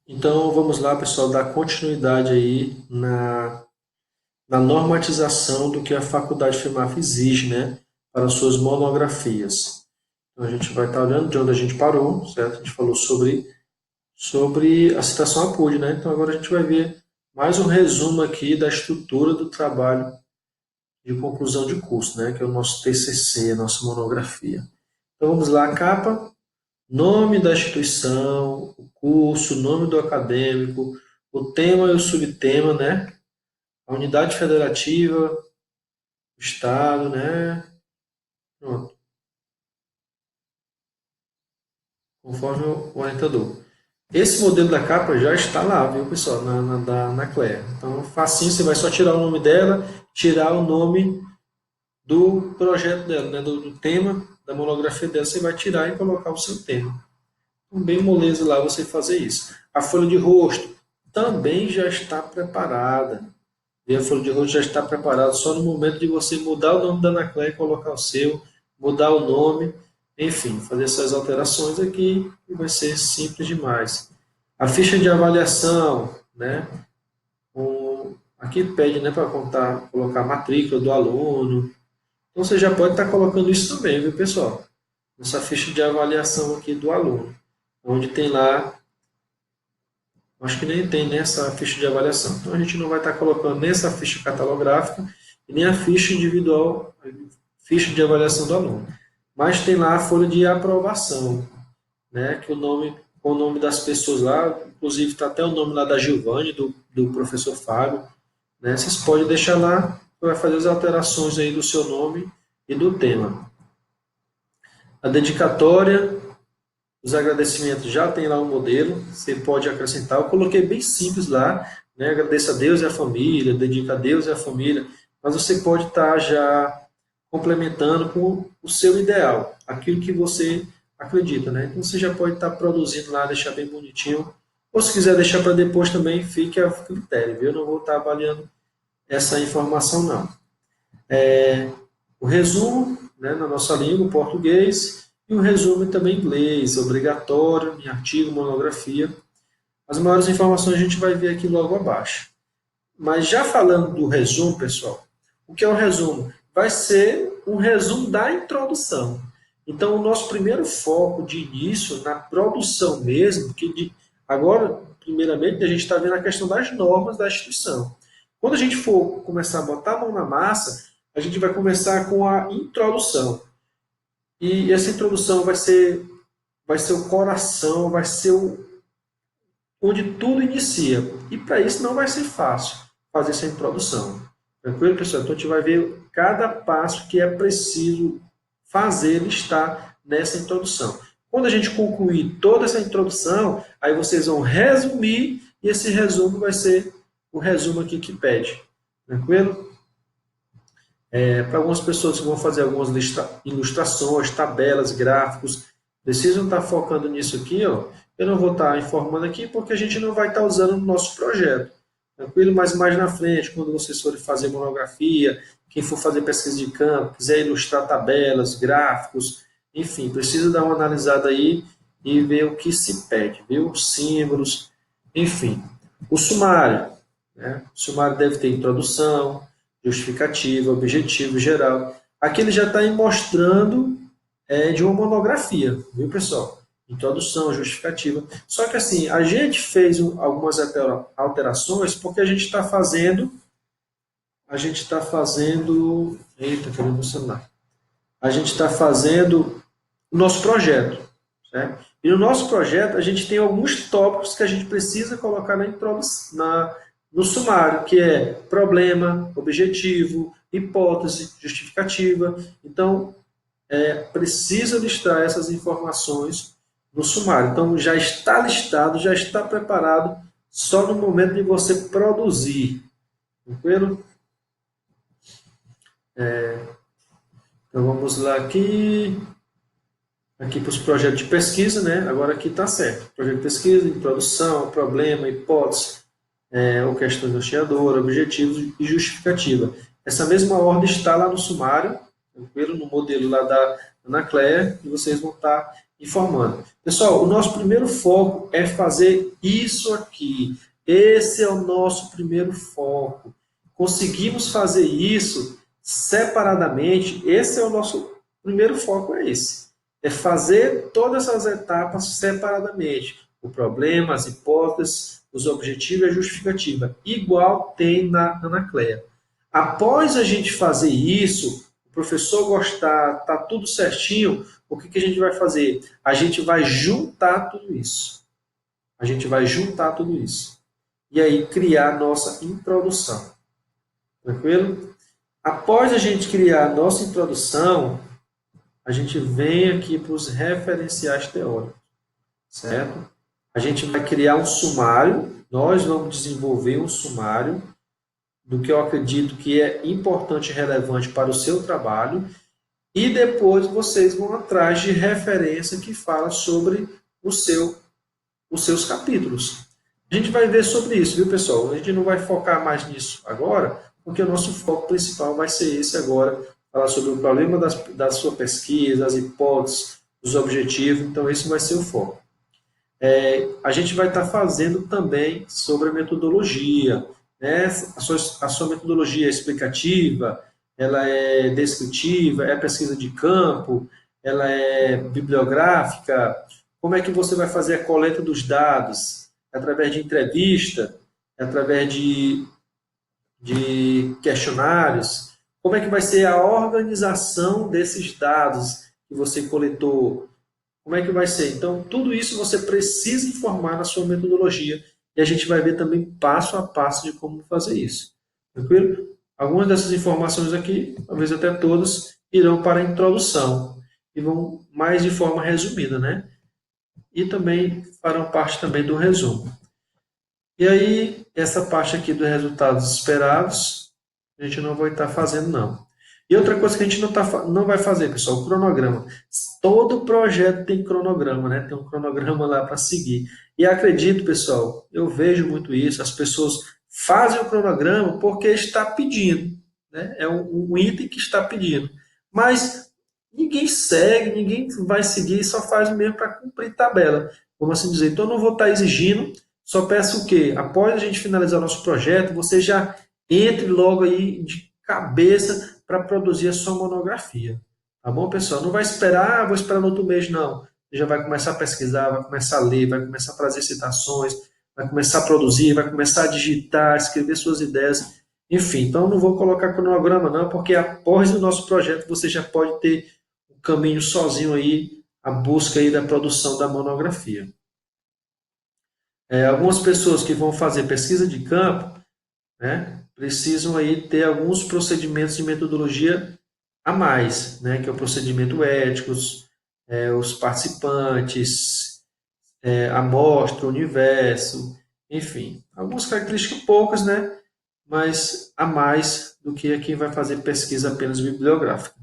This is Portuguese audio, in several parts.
Então, vamos lá, pessoal, dar continuidade aí na normatização do que a Faculdade FEMAF exige, né, para suas monografias. Então, a gente vai estar olhando de onde a gente parou, certo? A gente falou sobre a citação a PUD, né? Então, agora a gente vai ver mais um resumo aqui da estrutura do trabalho de conclusão de curso, né, que é o nosso TCC, a nossa monografia. Então, vamos lá, a capa. Nome da instituição, o curso, o nome do acadêmico, o tema e o subtema, né? A unidade federativa, o estado, né? Pronto, conforme o orientador. Esse modelo da capa já está lá, viu, pessoal, na CLEA. Então, facinho, você vai só tirar o nome dela, tirar o nome do projeto dela, né? Do tema da monografia dela, você vai tirar e colocar o seu tema. Então, bem moleza lá você fazer isso. A folha de rosto também já está preparada. E a folha de rosto já está preparada só no momento de você mudar o nome da Anacleia e colocar o seu, mudar o nome, enfim, fazer essas alterações aqui e vai ser simples demais. A ficha de avaliação, né? Aqui pede, né, para colocar a matrícula do aluno. Então você já pode estar colocando isso também, viu, pessoal? Nessa ficha de avaliação aqui do aluno, onde tem lá, acho que nem tem nessa ficha de avaliação. Então a gente não vai estar colocando nem essa ficha catalográfica e nem a ficha individual, a ficha de avaliação do aluno. Mas tem lá a folha de aprovação, né, que com o nome das pessoas lá, inclusive está até o nome lá da Giovanni, do professor Fábio, né, vocês podem deixar lá, vai fazer as alterações aí do seu nome e do tema. A dedicatória, os agradecimentos já tem lá o modelo, você pode acrescentar. Eu coloquei bem simples lá, né? Agradeça a Deus e a família, dedica a Deus e a família, mas você pode estar já complementando com o seu ideal, aquilo que você acredita, né? Então você já pode estar produzindo lá, deixar bem bonitinho. Ou se quiser deixar para depois também, fique a critério, viu? Eu não vou estar avaliando essa informação, não. O resumo, né, na nossa língua, português, e o resumo também em inglês, obrigatório, em artigo, monografia. As maiores informações a gente vai ver aqui logo abaixo. Mas já falando do resumo, pessoal, o que é o resumo? Vai ser um resumo da introdução. Então, o nosso primeiro foco de início, na produção mesmo, agora, primeiramente, a gente está vendo a questão das normas da instituição. Quando a gente for começar a botar a mão na massa, a gente vai começar com a introdução. E essa introdução vai ser o coração, vai ser onde tudo inicia. E para isso não vai ser fácil fazer essa introdução. Tranquilo, pessoal? Então a gente vai ver cada passo que é preciso fazer está nessa introdução. Quando a gente concluir toda essa introdução, aí vocês vão resumir e esse resumo vai ser o resumo aqui que pede. Tranquilo? Para algumas pessoas que vão fazer algumas ilustrações, tabelas, gráficos, precisam estar focando nisso aqui, ó. Eu não vou estar informando aqui porque a gente não vai estar usando no nosso projeto. Tranquilo? Mas mais na frente, quando vocês forem fazer monografia, quem for fazer pesquisa de campo, quiser ilustrar tabelas, gráficos, enfim, precisa dar uma analisada aí e ver o que se pede, viu? Símbolos, enfim. O sumário, né? O sumário deve ter introdução, justificativa, objetivo geral. Aqui ele já está mostrando de uma monografia, viu, pessoal? Introdução, justificativa. Só que assim, a gente fez algumas alterações porque eita, cadê meu celular? A gente está fazendo o nosso projeto, certo? E no nosso projeto a gente tem alguns tópicos que a gente precisa colocar no sumário, que é problema, objetivo, hipótese, justificativa. Então, precisa listar essas informações no sumário. Então, já está listado, já está preparado, só no momento de você produzir. Tranquilo? Então, vamos lá aqui para os projetos de pesquisa, né? Agora aqui está certo. Projeto de pesquisa, introdução, problema, hipótese, ou questão norteadora, objetivos e justificativa. Essa mesma ordem está lá no sumário, tranquilo? No modelo lá da Anacleia, e vocês vão estar informando. Pessoal, o nosso primeiro foco é fazer isso aqui. Esse é o nosso primeiro foco. Conseguimos fazer isso separadamente. Esse é o nosso primeiro foco, é esse. É fazer todas essas etapas separadamente. O problema, as hipóteses, os objetivos e a justificativa. Igual tem na Anacleia. Após a gente fazer isso, o professor gostar, tá tudo certinho, o que a gente vai fazer? A gente vai juntar tudo isso. A gente vai juntar tudo isso. E aí criar a nossa introdução. Tranquilo? Após a gente criar a nossa introdução, a gente vem aqui para os referenciais teóricos. Certo? A gente vai criar um sumário. Nós vamos desenvolver um sumário do que eu acredito que é importante e relevante para o seu trabalho, e depois vocês vão atrás de referência que fala sobre os seus capítulos. A gente vai ver sobre isso, viu, pessoal? A gente não vai focar mais nisso agora, porque o nosso foco principal vai ser esse agora, falar sobre o problema da sua pesquisa, as hipóteses, os objetivos, então esse vai ser o foco. A gente vai estar fazendo também sobre a metodologia, né? A sua metodologia é explicativa, ela é descritiva, é pesquisa de campo, ela é bibliográfica, como é que você vai fazer a coleta dos dados? Através de entrevista, através de questionários, como é que vai ser a organização desses dados que você coletou? Como é que vai ser? Então, tudo isso você precisa informar na sua metodologia e a gente vai ver também passo a passo de como fazer isso. Tranquilo? Algumas dessas informações aqui, talvez até todas, irão para a introdução e vão mais de forma resumida, né? E também farão parte também do resumo. E aí, essa parte aqui dos resultados esperados, a gente não vai estar fazendo, não. E outra coisa que a gente não vai fazer, pessoal, o cronograma. Todo projeto tem cronograma, né? Tem um cronograma lá para seguir. E acredito, pessoal, eu vejo muito isso, as pessoas fazem o cronograma porque está pedindo, né? É um item que está pedindo. Mas ninguém segue, ninguém vai seguir, só faz mesmo para cumprir tabela. Vamos assim dizer. Então, eu não vou estar exigindo, só peço o quê? Após a gente finalizar o nosso projeto, você já entre logo aí de cabeça para produzir a sua monografia. Tá bom, pessoal? Não vai esperar, vou esperar no outro mês, não. Você já vai começar a pesquisar, vai começar a ler, vai começar a trazer citações, vai começar a produzir, vai começar a digitar, escrever suas ideias. Enfim, então não vou colocar cronograma, não, porque após o nosso projeto você já pode ter um caminho sozinho aí, a busca aí da produção da monografia. Algumas pessoas que vão fazer pesquisa de campo, né, precisam aí ter alguns procedimentos de metodologia a mais, né, que é o procedimento éticos, os participantes, a amostra, o universo, enfim, algumas características poucas, né, mas a mais do que quem vai fazer pesquisa apenas bibliográfica.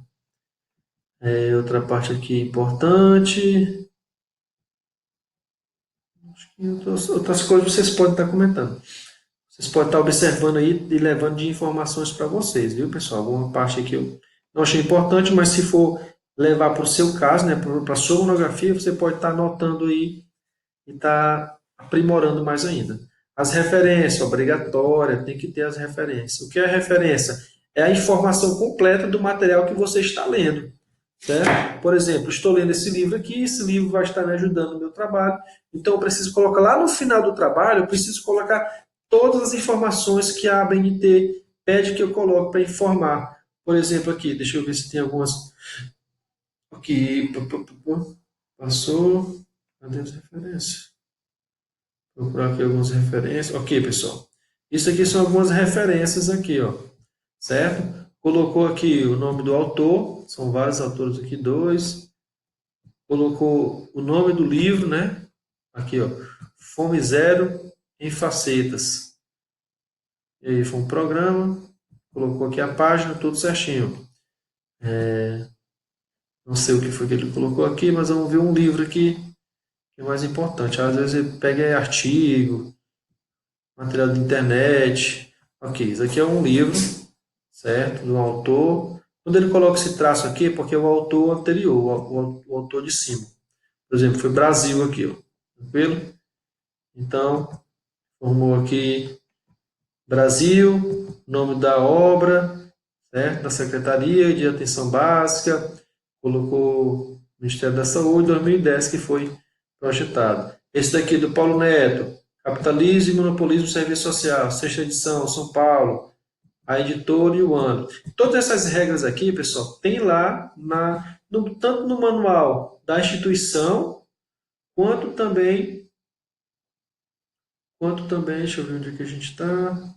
Outra parte aqui importante, outras coisas vocês podem estar comentando. Vocês podem estar observando aí e levando de informações para vocês, viu, pessoal? Alguma parte que eu não achei importante, mas se for levar para o seu caso, né, para a sua monografia, você pode estar anotando aí e estar aprimorando mais ainda. As referências, obrigatória, tem que ter as referências. O que é a referência? É a informação completa do material que você está lendo. Certo? Por exemplo, estou lendo esse livro aqui, esse livro vai estar me ajudando no meu trabalho, então eu preciso colocar lá no final do trabalho, eu preciso colocar todas as informações que a ABNT pede que eu coloque para informar. Por exemplo, aqui, deixa eu ver se tem algumas. Aqui, passou. Cadê as referências? Vou procurar aqui algumas referências. Ok, pessoal. Isso aqui são algumas referências aqui, ó. Certo? Colocou aqui o nome do autor, são vários autores aqui, dois. Colocou o nome do livro, né? Aqui, ó. Fome Zero em Facetas. E aí foi um programa, colocou aqui a página, tudo certinho. Não sei o que foi que ele colocou aqui, mas vamos ver um livro aqui que é mais importante. Às vezes ele pega artigo, material de internet. Ok, isso aqui é um livro, certo? Do autor. Quando ele coloca esse traço aqui, é porque é o autor anterior, o autor de cima. Por exemplo, foi Brasil aqui, ó. Tranquilo? Então, formou aqui Brasil, nome da obra, certo? Da Secretaria de Atenção Básica, colocou Ministério da Saúde, 2010, que foi projetado. Esse daqui do Paulo Neto, Capitalismo e Monopolismo do Serviço Social, sexta edição, São Paulo, a editora e o ano. Todas essas regras aqui, pessoal, tem lá, tanto no manual da instituição, quanto também, deixa eu ver onde é que a gente está.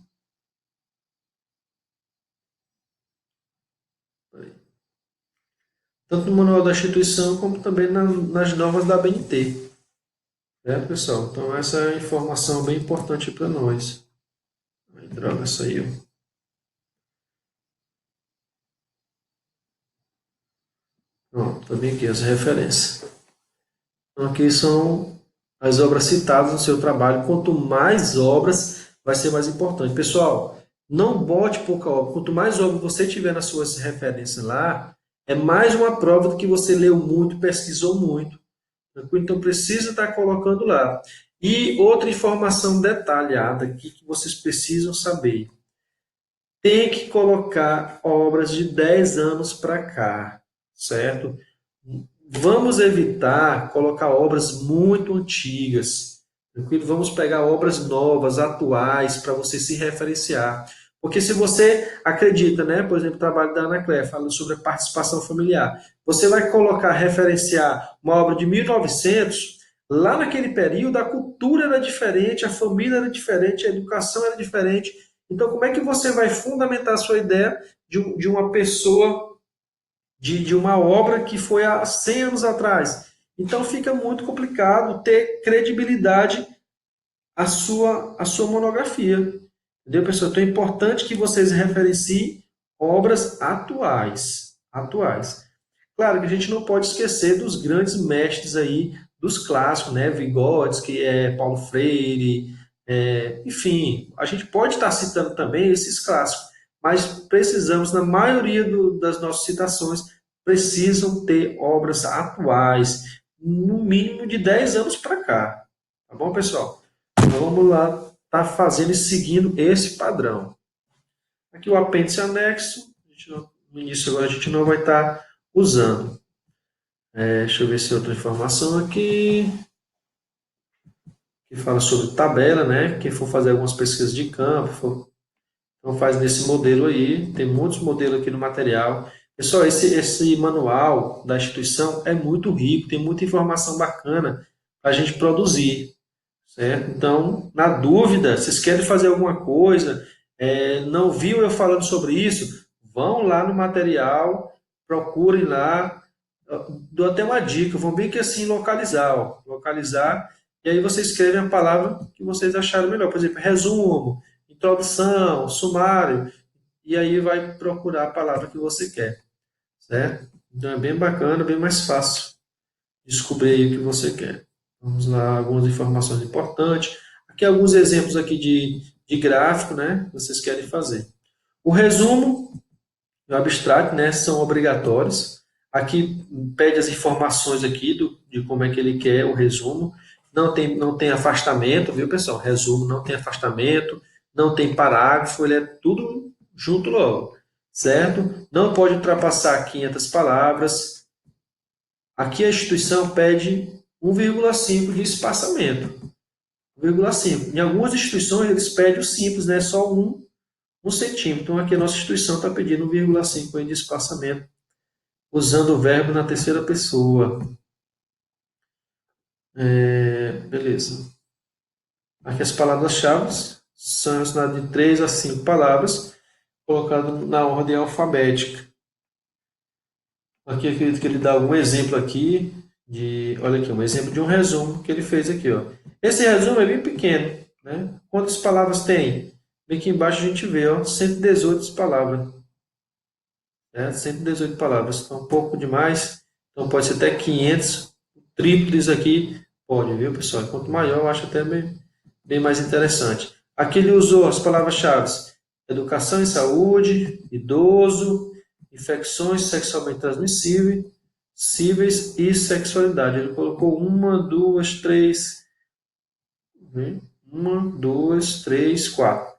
Tanto no manual da instituição, como também nas normas da ABNT. Certo, pessoal? Então, essa é a informação bem importante para nós. Ai, droga, saiu. Pronto, também aqui as referências. Então, aqui são as obras citadas no seu trabalho. Quanto mais obras, vai ser mais importante. Pessoal, não bote pouca obra. Quanto mais obra você tiver nas suas referências lá, é mais uma prova de que você leu muito, pesquisou muito. Então, precisa estar colocando lá. E outra informação detalhada aqui que vocês precisam saber. Tem que colocar obras de 10 anos para cá, certo? Vamos evitar colocar obras muito antigas, tranquilo? Vamos pegar obras novas, atuais, para você se referenciar. Porque se você acredita, né, por exemplo, o trabalho da Ana Cléia, falando sobre a participação familiar, você vai colocar, referenciar uma obra de 1900, lá naquele período a cultura era diferente, a família era diferente, a educação era diferente. Então, como é que você vai fundamentar a sua ideia de uma pessoa de uma obra que foi há 100 anos atrás? Então fica muito complicado ter credibilidade a sua monografia. Entendeu, pessoal? Então é importante que vocês referenciem obras atuais. Atuais. Claro que a gente não pode esquecer dos grandes mestres aí, dos clássicos, né? Vygotsky, Paulo Freire, enfim, a gente pode estar citando também esses clássicos, mas precisamos, na maioria das nossas citações, precisam ter obras atuais, no mínimo de 10 anos para cá. Tá bom, pessoal? Então vamos lá, tá fazendo e seguindo esse padrão. Aqui o apêndice anexo, no início agora a gente não vai estar usando. Deixa eu ver se outra informação aqui que fala sobre tabela, né? Quem for fazer algumas pesquisas de campo, então faz nesse modelo aí. Tem muitos modelos aqui no material. Pessoal, esse manual da instituição é muito rico, tem muita informação bacana para a gente produzir, certo? Então, na dúvida, vocês querem fazer alguma coisa, não viu eu falando sobre isso, vão lá no material, procurem lá, dou até uma dica, vão bem que assim localizar, ó, localizar, e aí vocês escrevem a palavra que vocês acharam melhor. Por exemplo, resumo, introdução, sumário, e aí vai procurar a palavra que você quer, certo? Então é bem bacana, bem mais fácil descobrir aí o que você quer. Vamos lá, algumas informações importantes. Aqui alguns exemplos aqui de gráfico, né, que vocês querem fazer. O resumo e o abstract, né, são obrigatórios. Aqui pede as informações aqui de como é que ele quer o resumo. Não tem afastamento, viu, pessoal? Resumo não tem afastamento, não tem parágrafo, ele é tudo junto logo, certo? Não pode ultrapassar 500 palavras. Aqui a instituição pede 1,5 de espaçamento. 1,5. Em algumas instituições eles pedem o simples, né? Só 1 centímetro. Então aqui a nossa instituição está pedindo 1,5 de espaçamento, usando o verbo na terceira pessoa. Beleza. Aqui as palavras-chave são relacionadas de 3 a 5 palavras, colocadas na ordem alfabética. Aqui eu acredito que ele dá algum exemplo aqui olha aqui, um exemplo de um resumo que ele fez aqui, ó. Esse resumo é bem pequeno, né? Quantas palavras tem? Bem aqui embaixo a gente vê, ó, 118 palavras. 118 palavras, então um pouco demais, então pode ser até 500, triplo disso aqui, pode, viu, pessoal? Quanto maior, eu acho até bem mais interessante. Aqui ele usou as palavras-chave: educação e saúde, idoso, infecções sexualmente transmissíveis, cíveis e sexualidade. Ele colocou uma, duas, três, né? Uma, duas, três, quatro.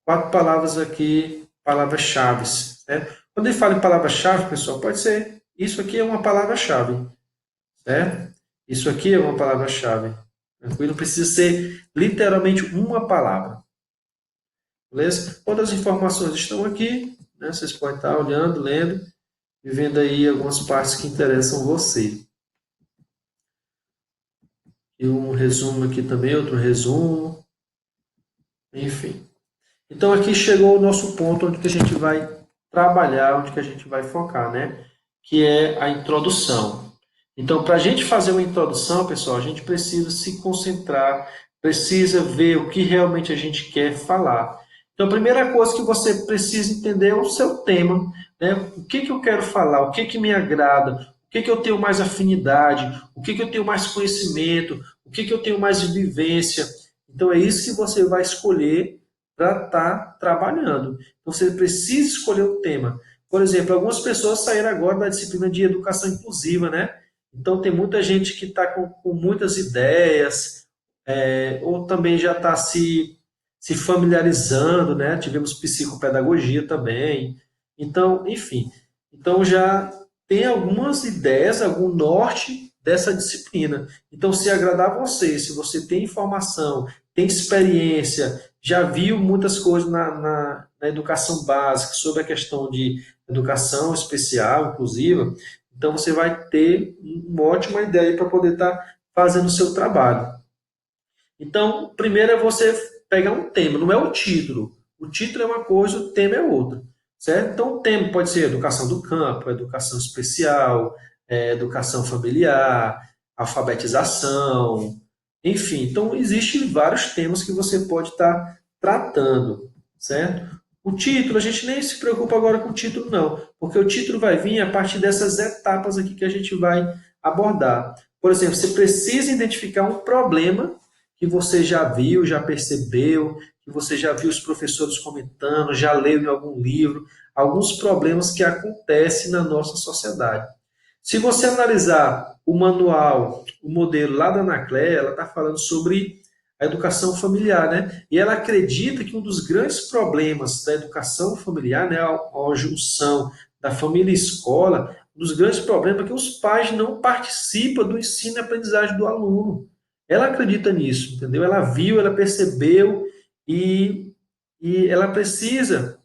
Quatro palavras aqui, palavras-chave, certo? Quando ele fala em palavra-chave, pessoal, pode ser, isso aqui é uma palavra-chave, certo? Isso aqui é uma palavra-chave. Tranquilo? Não precisa ser literalmente uma palavra. Beleza? Outras informações estão aqui, né? Vocês podem estar olhando, lendo e vendo aí algumas partes que interessam você. E um resumo aqui também, outro resumo, enfim. Então aqui chegou o nosso ponto onde que a gente vai trabalhar, onde que a gente vai focar, né? Que é a introdução. Então, para a gente fazer uma introdução, pessoal, a gente precisa se concentrar, precisa ver o que realmente a gente quer falar. Então, a primeira coisa que você precisa entender é o seu tema, né? O que que eu quero falar, o que que me agrada, o que que eu tenho mais afinidade, o que que eu tenho mais conhecimento, o que que eu tenho mais vivência. Então, é isso que você vai escolher para estar trabalhando. Então, você precisa escolher o tema. Por exemplo, algumas pessoas saíram agora da disciplina de educação inclusiva, né? Então, tem muita gente que está com muitas ideias, ou também já está se familiarizando, né? Tivemos psicopedagogia também. Então, enfim. Então, já tem algumas ideias, algum norte dessa disciplina. Então, se agradar a você, se você tem informação, tem experiência, já viu muitas coisas na educação básica sobre a questão de educação especial, inclusiva, então você vai ter uma ótima ideia para poder estar fazendo o seu trabalho. Então, primeiro é você pegar um tema, não é o título. O título é uma coisa, o tema é outra. Certo? Então, o tema pode ser educação do campo, educação especial, educação familiar, alfabetização, enfim. Então, existem vários temas que você pode estar tratando, certo? O título, a gente nem se preocupa agora com o título, não, porque o título vai vir a partir dessas etapas aqui que a gente vai abordar. Por exemplo, você precisa identificar um problema que você já viu, já percebeu, que você já viu os professores comentando, já leu em algum livro, alguns problemas que acontecem na nossa sociedade. Se você analisar o manual, o modelo lá da Anacleia, ela está falando sobre a educação familiar, né? E ela acredita que um dos grandes problemas da educação familiar, né, a junção da família e escola, um dos grandes problemas é que os pais não participam do ensino e aprendizagem do aluno. Ela acredita nisso, entendeu? Ela viu, ela percebeu e, e ela precisa,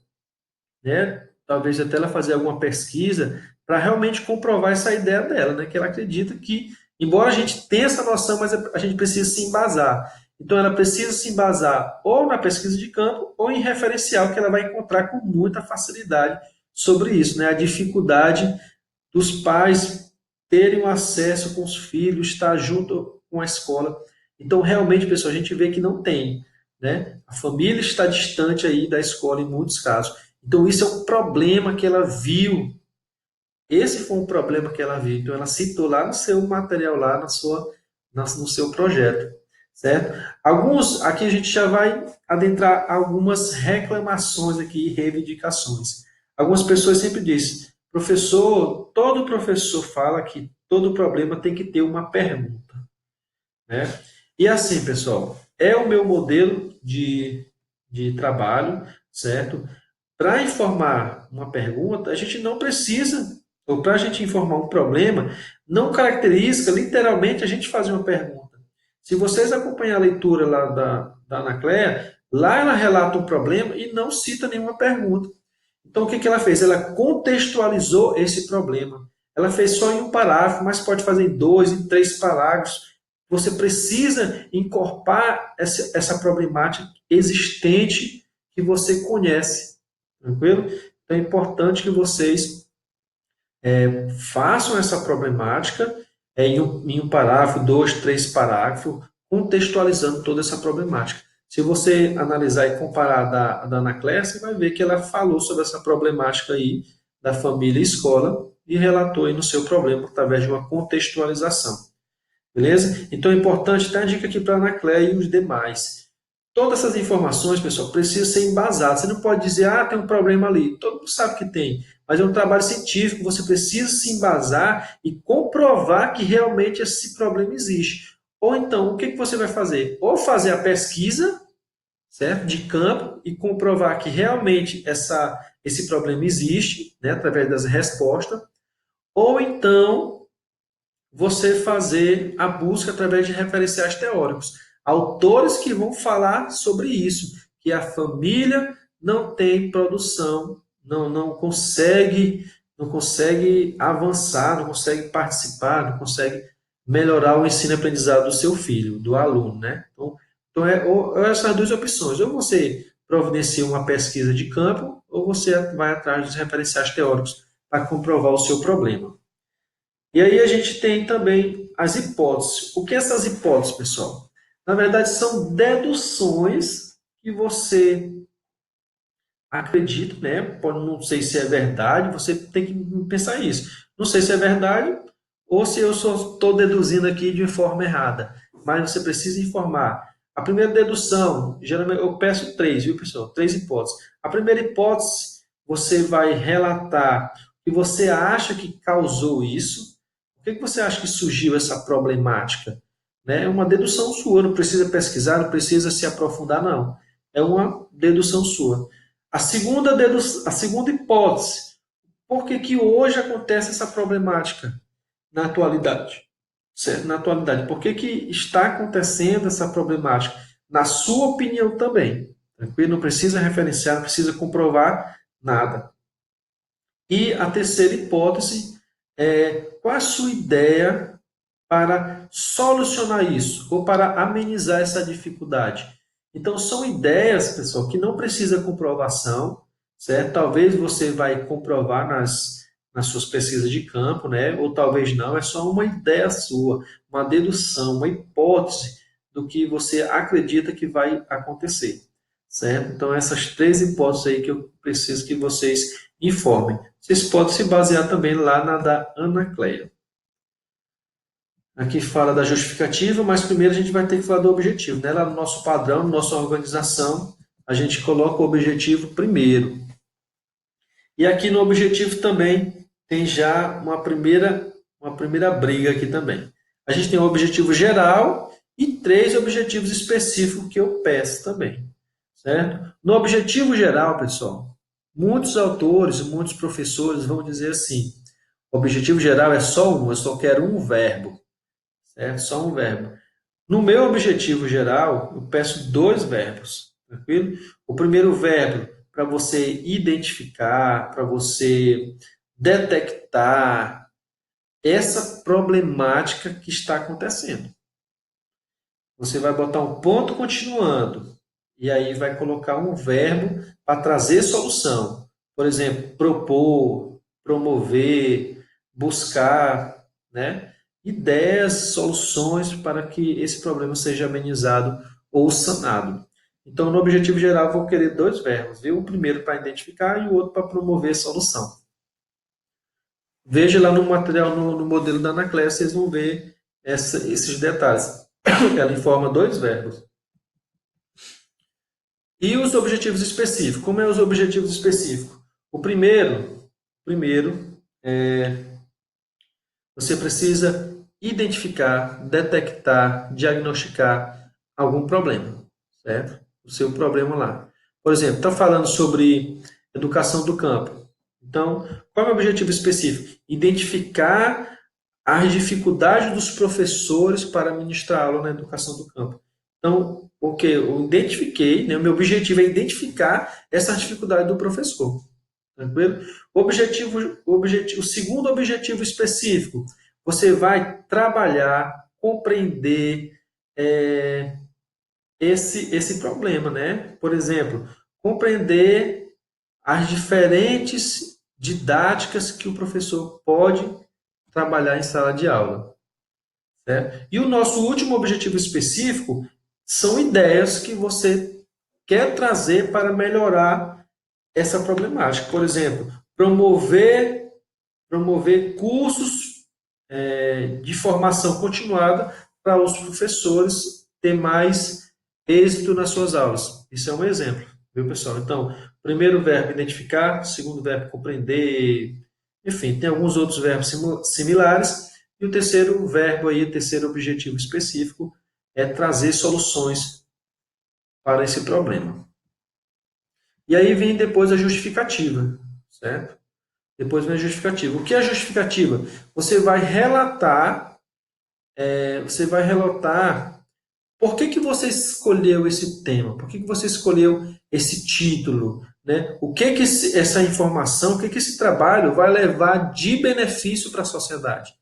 né? Talvez até ela fazer alguma pesquisa para realmente comprovar essa ideia dela, né? Que ela acredita que, embora a gente tenha essa noção, mas a gente precisa se embasar. Então ela precisa se embasar ou na pesquisa de campo ou em referencial que ela vai encontrar com muita facilidade sobre isso, né? A dificuldade dos pais terem um acesso com os filhos, estar junto com a escola. Então, realmente, pessoal, a gente vê que não tem, né? A família está distante aí da escola em muitos casos. Então, isso é um problema que ela viu. Esse foi um problema que ela viu. Então, ela citou lá no seu material, lá no seu projeto, certo? Alguns, aqui a gente já vai adentrar algumas reclamações aqui e reivindicações. Algumas pessoas sempre dizem, professor, todo professor fala que todo problema tem que ter uma pergunta, né? E assim, pessoal, é o meu modelo de trabalho, certo? Para informar uma pergunta, a gente não precisa, ou para a gente informar um problema, não caracteriza literalmente a gente fazer uma pergunta. Se vocês acompanhar a leitura lá da Anacleia, lá ela relata um problema e não cita nenhuma pergunta. Então, o que que ela fez? Ela contextualizou esse problema. Ela fez só em um parágrafo, mas pode fazer em dois, em três parágrafos. Você precisa incorporar essa problemática existente que você conhece. Tranquilo? Então é importante que vocês façam essa problemática em um parágrafo, dois, três parágrafos, contextualizando toda essa problemática. Se você analisar e comparar da Anacleia, você vai ver que ela falou sobre essa problemática aí da família e escola e relatou aí no seu problema através de uma contextualização. Beleza? Então é importante dar a dica aqui para a Anacleia e os demais. Todas essas informações, pessoal, precisam ser embasadas. Você não pode dizer, ah, tem um problema ali. Todo mundo sabe que tem. mas é um trabalho científico, você precisa se embasar e comprovar que realmente esse problema existe. Ou então, o que que você vai fazer? Ou fazer a pesquisa, certo? De campo e comprovar que realmente esse problema existe, né? Através das respostas, ou então você fazer a busca através de referenciais teóricos. Autores que vão falar sobre isso, que a família não tem produção, não consegue avançar, não consegue participar, não consegue melhorar o ensino e aprendizado do seu filho, do aluno, né? Então essas duas opções, ou você providencia uma pesquisa de campo, ou você vai atrás dos referenciais teóricos para comprovar o seu problema. E aí a gente tem também as hipóteses. O que é essas hipóteses, pessoal? Na verdade, são deduções que você acredita, né? Não sei se é verdade, você tem que pensar isso. Não sei se é verdade ou se eu só estou deduzindo aqui de forma errada. Mas você precisa informar. A primeira dedução, geralmente eu peço três, viu, pessoal? Três hipóteses. A primeira hipótese, você vai relatar o que você acha que causou isso. Por que você acha que surgiu essa problemática? Né? É uma dedução sua, não precisa pesquisar, não precisa se aprofundar, não. É uma dedução sua. A segunda hipótese, por que que hoje acontece essa problemática na atualidade? Certo? Na atualidade, por que que está acontecendo essa problemática? Na sua opinião também. Tranquilo? Não precisa referenciar, não precisa comprovar nada. E a terceira hipótese é qual a sua ideia para solucionar isso ou para amenizar essa dificuldade. Então, são ideias, pessoal, que não precisa comprovação, certo? Talvez você vai comprovar nas suas pesquisas de campo, né? Ou talvez não, é só uma ideia sua, uma dedução, uma hipótese do que você acredita que vai acontecer, certo? Então, essas três hipóteses aí que eu preciso que vocês informem. Vocês podem se basear também lá na da Ana Cleia. Aqui fala da justificativa, mas primeiro a gente vai ter que falar do objetivo. Né? Lá no nosso padrão, na nossa organização, a gente coloca o objetivo primeiro. E aqui no objetivo também tem já uma primeira briga aqui também. A gente tem o objetivo geral e três objetivos específicos que eu peço também. Certo? No objetivo geral, pessoal, muitos autores, muitos professores vão dizer assim, o objetivo geral é só um, eu só quero um verbo. Certo? Só um verbo. No meu objetivo geral, eu peço dois verbos, tranquilo? O primeiro verbo para você identificar, para você detectar essa problemática que está acontecendo. Você vai botar um ponto continuando e aí vai colocar um verbo para trazer solução. Por exemplo, propor, promover, buscar, né? Ideias, soluções para que esse problema seja amenizado ou sanado. Então, no objetivo geral, eu vou querer dois verbos, viu? O primeiro para identificar e o outro para promover solução. Veja lá no material, no modelo da Anacleia, vocês vão ver esses detalhes. Ela informa dois verbos. E os objetivos específicos? Como é os objetivos específicos? O primeiro você precisa identificar, detectar, diagnosticar algum problema, certo? O seu problema lá. Por exemplo, está falando sobre educação do campo. Então, qual é o objetivo específico? Identificar as dificuldades dos professores para ministrar aula na educação do campo. Então, o que eu identifiquei, né, o meu objetivo é identificar essa dificuldade do professor. Tranquilo? O segundo objetivo específico, você vai trabalhar, compreender esse problema, né? Por exemplo, compreender as diferentes didáticas que o professor pode trabalhar em sala de aula. Certo? E o nosso último objetivo específico são ideias que você quer trazer para melhorar essa problemática. Por exemplo, promover cursos de formação continuada para os professores ter mais êxito nas suas aulas. Isso é um exemplo, viu, pessoal? Então, Primeiro verbo, identificar. Segundo verbo, compreender. Enfim, tem alguns outros verbos similares. E o terceiro verbo aí, o terceiro objetivo específico, é trazer soluções para esse problema. E aí vem depois a justificativa, certo? Depois vem a justificativa. O que é a justificativa? Você vai relatar por que você escolheu esse tema, por que você escolheu esse título, né? O que essa informação, o que esse trabalho vai levar de benefício para a sociedade?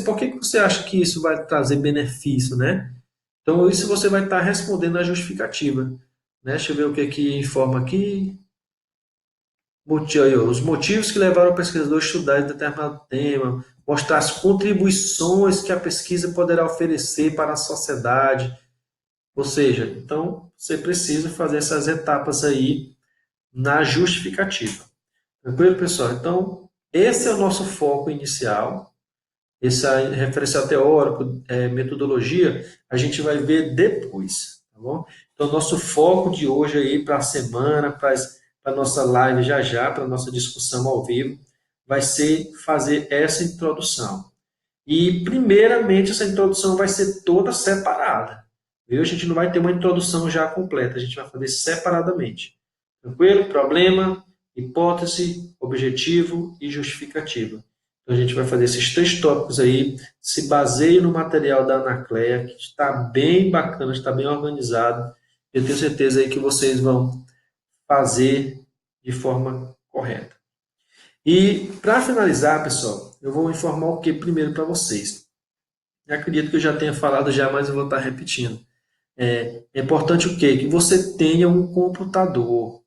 Por que você acha que isso vai trazer benefício, né? Então, isso você vai estar respondendo na justificativa, né? Deixa eu ver o que informa aqui. Os motivos que levaram o pesquisador a estudar determinado tema, mostrar as contribuições que a pesquisa poderá oferecer para a sociedade. Ou seja, então você precisa fazer essas etapas aí na justificativa. Tranquilo, pessoal? Então, esse é o nosso foco inicial. Essa referencial teórico, metodologia, a gente vai ver depois, tá bom? Então, nosso foco de hoje aí para a semana, para a nossa live já, para a nossa discussão ao vivo, vai ser fazer essa introdução. E, primeiramente, essa introdução vai ser toda separada. Viu? A gente não vai ter uma introdução já completa, a gente vai fazer separadamente. Tranquilo? Problema, hipótese, objetivo e justificativa. Então, a gente vai fazer esses 3 tópicos aí, se baseia no material da Anacleia, que está bem bacana, está bem organizado. Eu tenho certeza aí que vocês vão fazer de forma correta. E, para finalizar, pessoal, eu vou informar o que primeiro para vocês. Eu acredito que eu já tenha falado já, mas eu vou estar repetindo. É importante o quê? Que você tenha um computador.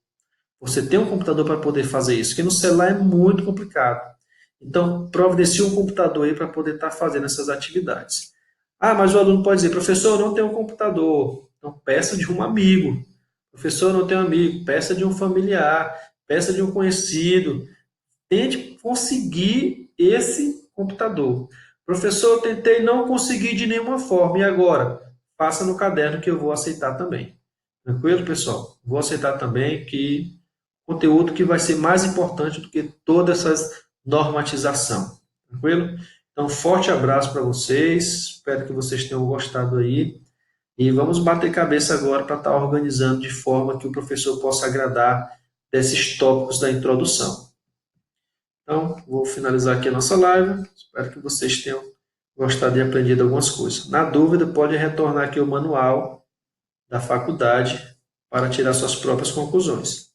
Você tem um computador para poder fazer isso, porque no celular é muito complicado. Então, providencie um computador aí para poder estar fazendo essas atividades. Ah, mas o aluno pode dizer, professor, eu não tenho um computador. Então, peça de um amigo. Professor, eu não tenho um amigo. Peça de um familiar. Peça de um conhecido. Tente conseguir esse computador. Professor, eu tentei não conseguir de nenhuma forma. E agora? Faça no caderno que eu vou aceitar também. Tranquilo, pessoal? Vou aceitar também que conteúdo que vai ser mais importante do que toda essa normatização. Tranquilo? Então, forte abraço para vocês. Espero que vocês tenham gostado aí. E vamos bater cabeça agora para estar organizando de forma que o professor possa agradar desses tópicos da introdução. Então, vou finalizar aqui a nossa live. Espero que vocês tenham gostado e aprendido algumas coisas. Na dúvida, pode retornar aqui o manual da faculdade para tirar suas próprias conclusões.